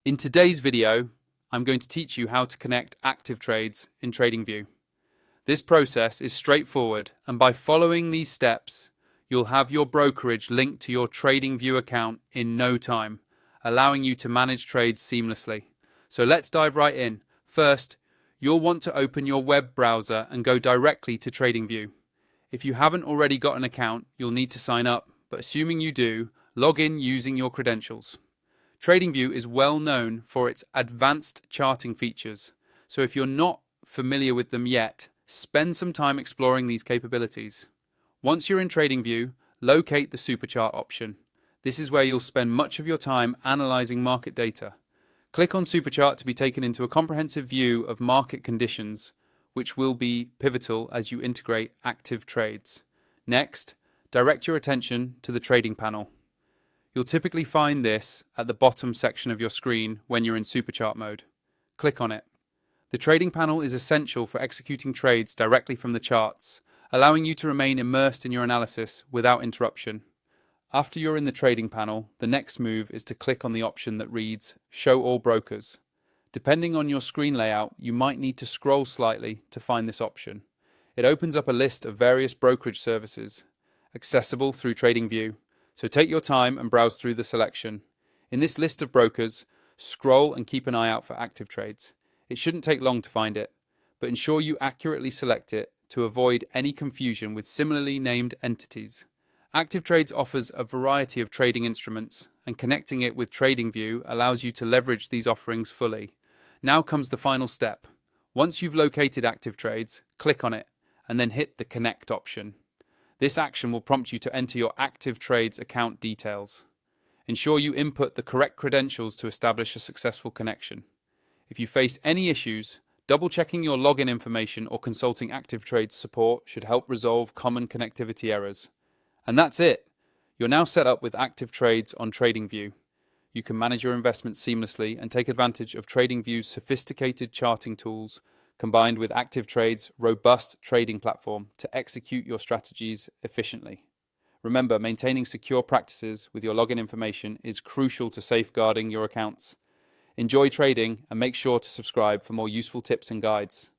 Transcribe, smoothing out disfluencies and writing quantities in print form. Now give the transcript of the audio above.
In today's video, I'm going to teach you how to connect Activtrades in Tradingview. This process is straightforward, and by following these steps, you'll have your brokerage linked to your Tradingview account in no time, allowing you to manage trades seamlessly. So let's dive right in. First, you'll want to open your web browser and go directly to Tradingview. If you haven't already got an account, you'll need to sign up, but assuming you do, log in using your credentials. Tradingview is well known for its advanced charting features, so if you're not familiar with them yet, spend some time exploring these capabilities. Once you're in Tradingview, locate the Superchart option. This is where you'll spend much of your time analyzing market data. Click on Superchart to be taken into a comprehensive view of market conditions, which will be pivotal as you integrate active trades. Next, direct your attention to the trading panel. You'll typically find this at the bottom section of your screen when you're in Superchart mode. Click on it. The trading panel is essential for executing trades directly from the charts, allowing you to remain immersed in your analysis without interruption. After you're in the trading panel, the next move is to click on the option that reads Show All Brokers. Depending on your screen layout, you might need to scroll slightly to find this option. It opens up a list of various brokerage services, accessible through Tradingview. So take your time and browse through the selection. In this list of brokers, scroll and keep an eye out for Activtrades. It shouldn't take long to find it, but ensure you accurately select it to avoid any confusion with similarly named entities. Activtrades offers a variety of trading instruments, and connecting it with Tradingview allows you to leverage these offerings fully. Now comes the final step. Once you've located Activtrades, click on it and then hit the Connect option. This action will prompt you to enter your Activtrades account details. Ensure you input the correct credentials to establish a successful connection. If you face any issues, double-checking your login information or consulting Activtrades support should help resolve common connectivity errors. And that's it. You're now set up with Activtrades on Tradingview. You can manage your investments seamlessly and take advantage of Tradingview's sophisticated charting tools combined with Activtrades' robust trading platform to execute your strategies efficiently. Remember, maintaining secure practices with your login information is crucial to safeguarding your accounts. Enjoy trading and make sure to subscribe for more useful tips and guides.